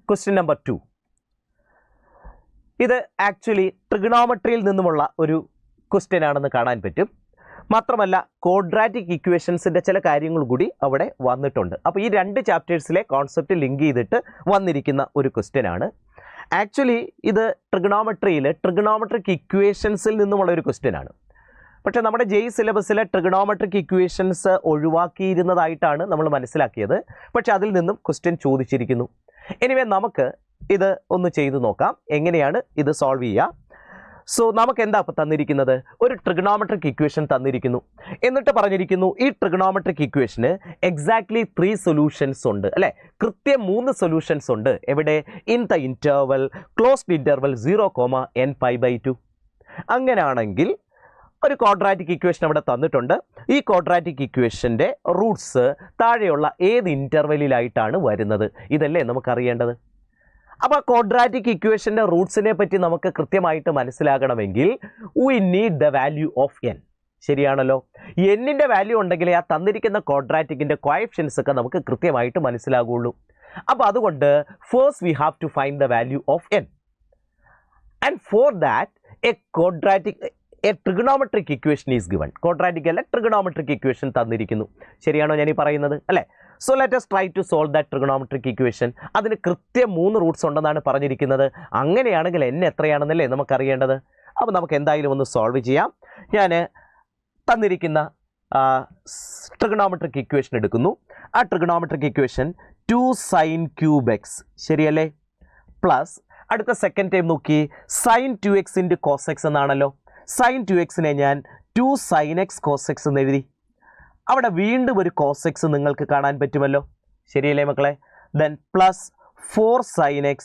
Question number 2. ഇത് actually ട്രിഗണോമെട്രിയിൽ നിന്നുമുള്ള ഒരു ക്വസ്റ്റ്യൻ ആണെന്ന് കാണാൻ പറ്റും. മാത്രമല്ല ക്വാഡ്രാറ്റിക് ഇക്വേഷൻസിൻ്റെ ചില കാര്യങ്ങൾ കൂടി അവിടെ വന്നിട്ടുണ്ട്. അപ്പോൾ ഈ രണ്ട് ചാപ്റ്റേഴ്സിലെ കോൺസെപ്റ്റ് ലിങ്ക് ചെയ്തിട്ട് വന്നിരിക്കുന്ന ഒരു ക്വസ്റ്റ്യൻ ആണ്. ആക്ച്വലി ഇത് ട്രിഗണോമെട്രിക് ഇക്വേഷൻസിൽ നിന്നുമുള്ള ഒരു ക്വസ്റ്റ്യൻ ആണ്. പക്ഷേ നമ്മുടെ JEE സിലബസിലെ ട്രിഗണോമെട്രിക് ഇക്വേഷൻസ് ഒഴിവാക്കിയിരുന്നതായിട്ടാണ് നമ്മൾ മനസ്സിലാക്കിയത്. പക്ഷേ അതിൽ നിന്നും ക്വസ്റ്റ്യൻ ചോദിച്ചിരിക്കുന്നു. എനിവേ നമുക്ക് ഇത് ഒന്ന് ചെയ്തു നോക്കാം, എങ്ങനെയാണ് ഇത് സോൾവ് ചെയ്യുക. സോ നമുക്ക് എന്താ ഇപ്പോൾ തന്നിരിക്കുന്നത്? ഒരു ട്രിഗണോമെട്രിക് ഇക്വേഷൻ തന്നിരിക്കുന്നു. എന്നിട്ട് പറഞ്ഞിരിക്കുന്നു ഈ ട്രിഗണോമെട്രിക് ഇക്വേഷന് എക്സാക്ട്ലി 3 സൊല്യൂഷൻസ് ഉണ്ട് അല്ലേ? കൃത്യം 3 സൊല്യൂഷൻസ് ഉണ്ട്. എവിടെ? In the interval closed interval 0,n π/2. അങ്ങനെയാണെങ്കിൽ ഒരു ക്വാഡ്രാറ്റിക് ഇക്വേഷൻ അവിടെ തന്നിട്ടുണ്ട്. ഈ ക്വാഡ്രാറ്റിക് ഇക്വേഷൻ്റെ റൂട്ട്സ് താഴെയുള്ള ഏത് ഇൻ്റർവെല്ലിലായിട്ടാണ് വരുന്നത്? ഇതല്ലേ നമുക്കറിയേണ്ടത്. അപ്പോൾ ക്വാഡ്രാറ്റിക് ഇക്വേഷൻ്റെ റൂട്ട്സിനെ പറ്റി നമുക്ക് കൃത്യമായിട്ട് മനസ്സിലാകണമെങ്കിൽ we need the value of n. ശരിയാണല്ലോ. എന്നിൻ്റെ വാല്യൂ ഉണ്ടെങ്കിലേ ആ തന്നിരിക്കുന്ന ക്വാഡ്രാറ്റിക്കിൻ്റെ കോഎഫിഷ്യൻസ് ഒക്കെ നമുക്ക് കൃത്യമായിട്ട് മനസ്സിലാകുള്ളൂ. അപ്പോൾ അതുകൊണ്ട് first we have to find the value of n. And for that a trigonometric equation is given. Quadratic അല്ല, ട്രിഗണോമെട്രിക് ഇക്വേഷൻ തന്നിരിക്കുന്നു. ശരിയാണോ ഞാൻ ഈ പറയുന്നത് അല്ലേ? So let us try to solve that trigonometric equation. അതിന് കൃത്യം 3 റൂട്ട്സ് ഉണ്ടെന്നാണ് പറഞ്ഞിരിക്കുന്നത്. അങ്ങനെയാണെങ്കിൽ n എത്രയാണെന്നല്ലേ നമുക്കറിയേണ്ടത്. അപ്പോൾ നമുക്ക് എന്തായാലും ഒന്ന് സോൾവ് ചെയ്യാം. ഞാൻ തന്നിരിക്കുന്ന ട്രിഗണോമെട്രിക് ഇക്വേഷൻ എടുക്കുന്നു. ആ trigonometric equation 2 sin cube x ശരിയല്ലേ? പ്ലസ് അടുത്ത സെക്കൻഡ് ടൈം നോക്കി sin 2x × cos x എന്നാണല്ലോ. sin 2xനെ ഞാൻ 2 sin x cos x എന്ന് എഴുതി. അവിടെ വീണ്ടും ഒരു cos x നിങ്ങൾക്ക് കാണാൻ പറ്റുമല്ലോ. ശരിയല്ലേ മക്കളെ? Then plus 4 sin x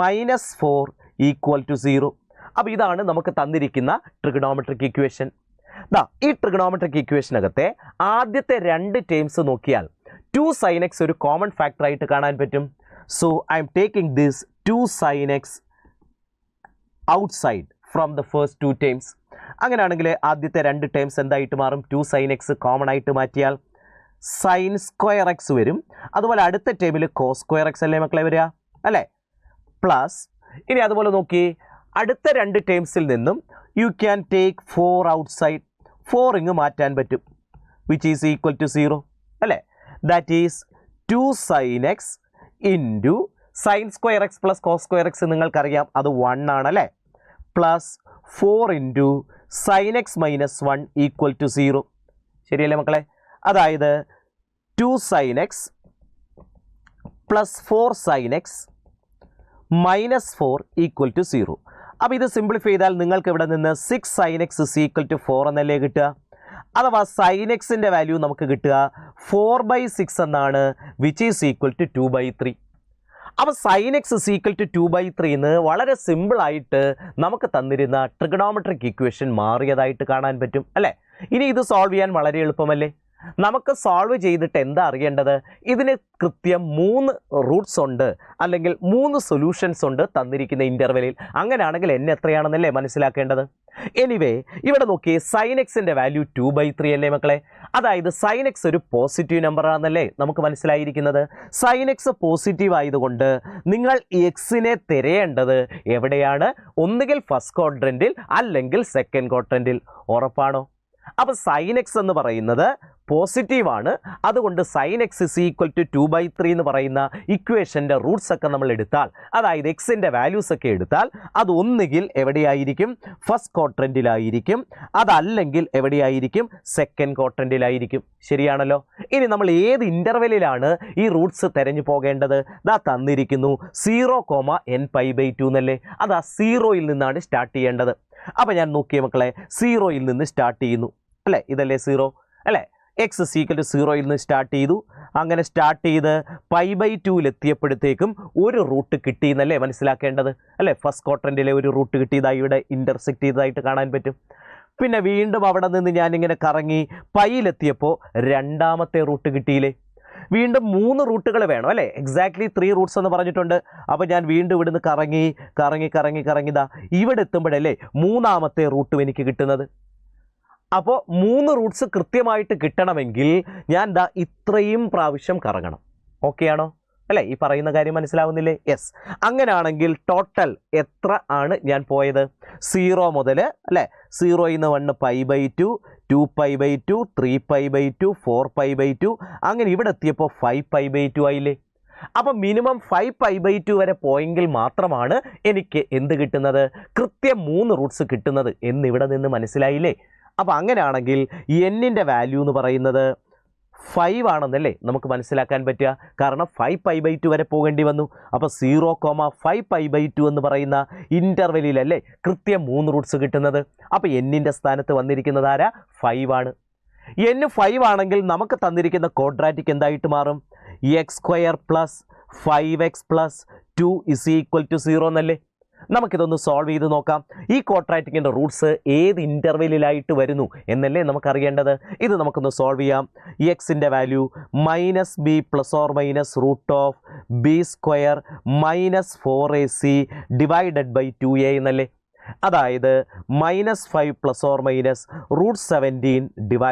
minus 4 = 0. അപ്പോൾ ഇതാണ് നമുക്ക് തന്നിരിക്കുന്ന ട്രിഗണോമെട്രിക് ഇക്വേഷൻ. ഈ ട്രിഗണോമെട്രിക് ഇക്വേഷനകത്തെ ആദ്യത്തെ 2 ടേംസ് നോക്കിയാൽ 2 sin x ഒരു കോമൺ ഫാക്ടർ ആയിട്ട് കാണാൻ പറ്റും. So I am taking this 2 sin x outside from the first 2 terms. അങ്ങനെയാണെങ്കിൽ ആദ്യത്തെ 2 ടേംസ് എന്തായിട്ട് മാറും? 2 sin x കോമൺ ആയിട്ട് മാറ്റിയാൽ sin സ്ക്വയർ x വരും. അതുപോലെ അടുത്ത ടേമിൽ cos സ്ക്വയർ x അല്ലേ മക്കളെ വരിക അല്ലേ? പ്ലസ് ഇനി അതുപോലെ നോക്കി അടുത്ത 2 ടേംസിൽ നിന്നും യു ക്യാൻ ടേക്ക് 4 ഔട്ട്സൈഡ്. 4 ഇങ്ങ് മാറ്റാൻ പറ്റും, വിച്ച് ഈസ് ഈക്വൽ ടു 0 അല്ലേ? That is 2 sin x into sin square x plus cos square x നിങ്ങൾക്കറിയാം അത് 1 ആണല്ലേ? Plus 4 into sin x minus 1 equal to 0. ശരിയല്ലേ മക്കളെ? അതായത് 2 sin x plus 4 sin x minus 4 equal to 0. അപ്പോൾ ഇത് simplify ചെയ്താൽ നിങ്ങൾക്ക് ഇവിടെ നിന്ന് 6 sin x ഈക്വൽ ടു 4 എന്നല്ലേ കിട്ടുക. അഥവാ sin x-ൻ്റെ വാല്യൂ നമുക്ക് കിട്ടുക 4/6 എന്നാണ്, വിച്ച് ഈസ് ഈക്വൽ ടു 2/3. അപ്പോൾ sin x ഈക്വൽ ടു 2/3 എന്ന് വളരെ സിമ്പിളായിട്ട് നമുക്ക് തന്നിരുന്ന ട്രിഗണോമെട്രിക് ഇക്വേഷൻ മാറിയതായിട്ട് കാണാൻ പറ്റും അല്ലേ? ഇനി ഇത് സോൾവ് ചെയ്യാൻ വളരെ എളുപ്പമല്ലേ? നമുക്ക് സോൾവ് ചെയ്തിട്ട് എന്താ അറിയേണ്ടത്? ഇതിന് കൃത്യം 3 റൂട്ട്സ് ഉണ്ട്, അല്ലെങ്കിൽ 3 സൊല്യൂഷൻസ് ഉണ്ട് തന്നിരിക്കുന്ന ഇൻ്റർവെല്ലിൽ. അങ്ങനെയാണെങ്കിൽ n എത്രയാണെന്നല്ലേ മനസ്സിലാക്കേണ്ടത്. എനിവേ ഇവിടെ നോക്കിയേ sin x-ൻ്റെ വാല്യൂ 2/3 അല്ലേ മക്കളെ? അതായത് sin x ഒരു പോസിറ്റീവ് നമ്പർ ആണെന്നല്ലേ നമുക്ക് മനസ്സിലായിരിക്കുന്നത്. sin x പോസിറ്റീവ് ആയതുകൊണ്ട് നിങ്ങൾ എക്സിനെ തിരയേണ്ടത് എവിടെയാണ്? ഒന്നുകിൽ ഫസ്റ്റ് ക്വാഡ്രൻറ്റിൽ അല്ലെങ്കിൽ സെക്കൻഡ് ക്വാഡ്രൻറ്റിൽ. ഉറപ്പാണോ? അപ്പോൾ sin x എന്ന് പറയുന്നത് പോസിറ്റീവാണ്. അതുകൊണ്ട് sin x ഈക്വൽ ടു 2/3 എന്ന് പറയുന്ന ഇക്വേഷൻ്റെ റൂട്ട്സ് ഒക്കെ നമ്മൾ എടുത്താൽ, അതായത് എക്സിൻ്റെ വാല്യൂസ് ഒക്കെ എടുത്താൽ, അത് ഒന്നുകിൽ എവിടെയായിരിക്കും? ഫസ്റ്റ് ക്വാഡ്രൻറ്റിലായിരിക്കും. അതല്ലെങ്കിൽ എവിടെയായിരിക്കും? സെക്കൻഡ് ക്വാഡ്രൻറ്റിലായിരിക്കും. ശരിയാണല്ലോ. ഇനി നമ്മൾ ഏത് ഇൻ്റർവെല്ലിലാണ് ഈ റൂട്ട്സ് തിരഞ്ഞു പോകേണ്ടത്? തന്നിരിക്കുന്നു 0,n π/2 എന്നല്ലേ? അത് ആ 0-യിൽ നിന്നാണ് സ്റ്റാർട്ട് ചെയ്യേണ്ടത്. അപ്പോൾ ഞാൻ നോക്കിയ മക്കളെ 0-യിൽ നിന്ന് സ്റ്റാർട്ട് ചെയ്യുന്നു അല്ലേ? ഇതല്ലേ 0 അല്ലേ? x ഈക്വൽ ടു 0-യിൽ നിന്ന് സ്റ്റാർട്ട് ചെയ്തു. അങ്ങനെ സ്റ്റാർട്ട് ചെയ്ത് π/2 എത്തിയപ്പോഴത്തേക്കും ഒരു റൂട്ട് കിട്ടിയെന്നല്ലേ മനസ്സിലാക്കേണ്ടത് അല്ലേ? ഫസ്റ്റ് ക്വാഡ്രൻറ്റിലെ ഒരു റൂട്ട് കിട്ടിയതായി ഇവിടെ ഇൻ്റർസെക്റ്റ് ചെയ്തതായിട്ട് കാണാൻ പറ്റും. പിന്നെ വീണ്ടും അവിടെ നിന്ന് ഞാനിങ്ങനെ കറങ്ങി പൈയിലെത്തിയപ്പോൾ രണ്ടാമത്തെ റൂട്ട് കിട്ടിയില്ലേ? വീണ്ടും 3 റൂട്ടുകൾ വേണം അല്ലേ? എക്സാക്ട്ലി 3 റൂട്ട്സ് എന്ന് പറഞ്ഞിട്ടുണ്ട്. അപ്പോൾ ഞാൻ വീണ്ടും ഇവിടുന്ന് കറങ്ങിതാ ഇവിടെ എത്തുമ്പോഴല്ലേ 3ാമത്തെ റൂട്ടും എനിക്ക് കിട്ടുന്നത്. അപ്പോൾ 3 റൂട്ട്സ് കൃത്യമായിട്ട് കിട്ടണമെങ്കിൽ ഞാൻ ഇത്രയും പ്രാവശ്യം കറങ്ങണം. ഓക്കെ ആണോ അല്ലേ? ഈ പറയുന്ന കാര്യം മനസ്സിലാവുന്നില്ലേ? യെസ്. അങ്ങനെയാണെങ്കിൽ ടോട്ടൽ എത്ര ആണ് ഞാൻ പോയത്? 0 മുതൽ അല്ലേ, 0ൽ നിന്ന് 1 π/2, 2π/2, 3π/2, 4π/2, അങ്ങനെ ഇവിടെ എത്തിയപ്പോൾ 5π/2 ആയില്ലേ? അപ്പം മിനിമം 5π/2 വരെ പോയെങ്കിൽ മാത്രമാണ് എനിക്ക് എന്ത് കിട്ടുന്നത്? കൃത്യം 3 റൂട്ട്സ് കിട്ടുന്നത് എന്നിവിടെ നിന്ന് മനസ്സിലായില്ലേ? അപ്പം അങ്ങനെയാണെങ്കിൽ എന്നിൻ്റെ വാല്യൂ എന്ന് പറയുന്നത് 5 ആണെന്നല്ലേ നമുക്ക് മനസ്സിലാക്കാൻ പറ്റുക. കാരണം 5π/2 വരെ പോകേണ്ടി വന്നു. അപ്പോൾ 0,5π/2 എന്ന് പറയുന്ന ഇൻ്റർവെല്ലിലല്ലേ കൃത്യം 3 റൂട്ട്സ് കിട്ടുന്നത്. അപ്പോൾ എന്നിൻ്റെ സ്ഥാനത്ത് വന്നിരിക്കുന്നത് ആരാ? 5 ആണ്. n 5 ആണെങ്കിൽ നമുക്ക് തന്നിരിക്കുന്ന ക്വാഡ്രാറ്റിക് എന്തായിട്ട് മാറും? x² + 5x + 2 = 0 എന്നല്ലേ? നമുക്കിതൊന്ന് സോൾവ് ചെയ്ത് നോക്കാം. ഈ ക്വാഡ്രാറ്റിക്കിൻ്റെ റൂട്ട്സ് ഏത് ഇൻ്റർവെല്ലിലായിട്ട് വരുന്നു എന്നല്ലേ നമുക്കറിയേണ്ടത്. ഇത് നമുക്കൊന്ന് സോൾവ് ചെയ്യാം. എക്സിൻ്റെ value -b ± √b² - 4ac / 2a എന്നല്ലേ? അതായത് -5 ± √17 /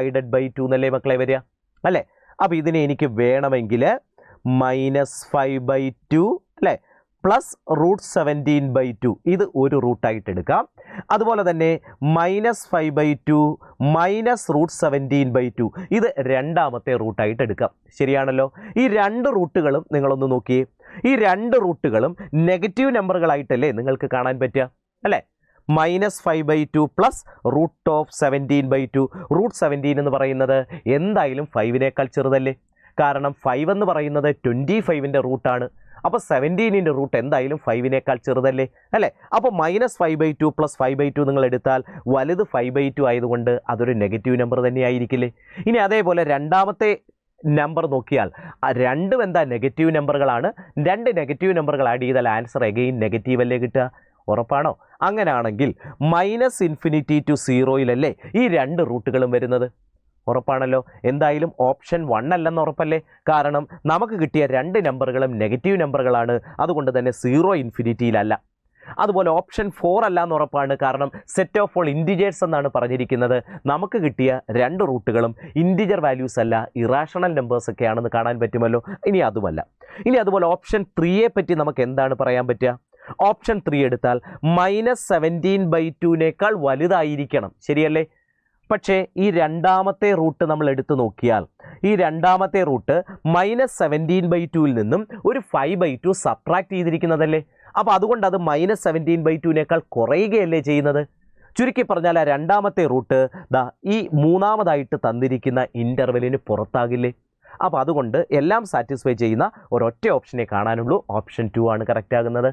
2 എന്നല്ലേ മക്കളെ വരിക അല്ലേ? അപ്പോൾ ഇതിനെ എനിക്ക് വേണമെങ്കിൽ -5/2 അല്ലേ +√17/2 ഇത് ഒരു റൂട്ടായിട്ട് എടുക്കാം. അതുപോലെ തന്നെ -5/2 -√17/2 ഇത് രണ്ടാമത്തെ റൂട്ടായിട്ട് എടുക്കാം. ശരിയാണല്ലോ? ഈ രണ്ട് റൂട്ടുകളും നിങ്ങളൊന്ന് നോക്കിയേ. ഈ രണ്ട് റൂട്ടുകളും നെഗറ്റീവ് നമ്പറുകളായിട്ടല്ലേ നിങ്ങൾക്ക് കാണാൻ പറ്റുക അല്ലേ? -5/2 +√17/2. √17 എന്ന് പറയുന്നത് എന്തായാലും 5നേക്കാൾ ചെറുതല്ലേ? കാരണം 5 എന്ന് പറയുന്നത് 25ൻ്റെ റൂട്ടാണ്. അപ്പോൾ 17ൻ്റെ റൂട്ട് എന്തായാലും 5നേക്കാൾ ചെറുതല്ലേ അല്ലേ? അപ്പോൾ -5/2 + 5/2 നിങ്ങൾ എടുത്താൽ വലുത് 5/2 ആയതുകൊണ്ട് അതൊരു നെഗറ്റീവ് നമ്പർ തന്നെയായിരിക്കില്ലേ? ഇനി അതേപോലെ രണ്ടാമത്തെ നമ്പർ നോക്കിയാൽ രണ്ടും എന്താ നെഗറ്റീവ് നമ്പറുകളാണ്. രണ്ട് നെഗറ്റീവ് നമ്പറുകൾ ആഡ് ചെയ്താൽ ആൻസർ എഗെയിൻ നെഗറ്റീവ് അല്ലേ കിട്ടുക? ഉറപ്പാണോ? അങ്ങനെയാണെങ്കിൽ -∞ to 0 ഈ രണ്ട് റൂട്ടുകളും വരുന്നത്? ഉറപ്പാണല്ലോ. എന്തായാലും ഓപ്ഷൻ 1 അല്ലെന്ന് ഉറപ്പല്ലേ? കാരണം നമുക്ക് കിട്ടിയ രണ്ട് നമ്പറുകളും നെഗറ്റീവ് നമ്പറുകളാണ്. അതുകൊണ്ട് തന്നെ 0 ഇൻഫിനിറ്റിയിലല്ല. അതുപോലെ ഓപ്ഷൻ 4 അല്ല എന്ന് ഉറപ്പാണ്. കാരണം സെറ്റ് ഓഫ് ഓൾ ഇൻറ്റിജേഴ്സ് എന്നാണ് പറഞ്ഞിരിക്കുന്നത്. നമുക്ക് കിട്ടിയ രണ്ട് റൂട്ടുകളും ഇൻറ്റിജർ വാല്യൂസ് അല്ല, ഇറാഷണൽ നമ്പേഴ്സ് ഒക്കെ ആണെന്ന് കാണാൻ പറ്റുമല്ലോ. ഇനി അതുമല്ല. ഇനി അതുപോലെ ഓപ്ഷൻ 3യെ പറ്റി നമുക്ക് എന്താണ് പറയാൻ പറ്റുക? ഓപ്ഷൻ 3 എടുത്താൽ -17/2 വലുതായിരിക്കണം. ശരിയല്ലേ? പക്ഷേ ഈ രണ്ടാമത്തെ റൂട്ട് നമ്മൾ എടുത്തു നോക്കിയാൽ ഈ രണ്ടാമത്തെ റൂട്ട് -17/2 നിന്നും ഒരു 5/2 സബ്ട്രാക്ട് ചെയ്തിരിക്കുന്നതല്ലേ? അപ്പോൾ അതുകൊണ്ട് അത് -17/2 കുറയുകയല്ലേ ചെയ്യുന്നത്? ചുരുക്കി പറഞ്ഞാൽ ആ രണ്ടാമത്തെ റൂട്ട് ഈ മൂന്നാമതായിട്ട് തന്നിരിക്കുന്ന ഇൻ്റർവെല്ലിന് പുറത്താകില്ലേ? അപ്പോൾ അതുകൊണ്ട് എല്ലാം സാറ്റിസ്ഫൈ ചെയ്യുന്ന ഒരൊറ്റ ഓപ്ഷനെ കാണാനുള്ളൂ. ഓപ്ഷൻ 2 ആണ് കറക്റ്റ് ആകുന്നത്.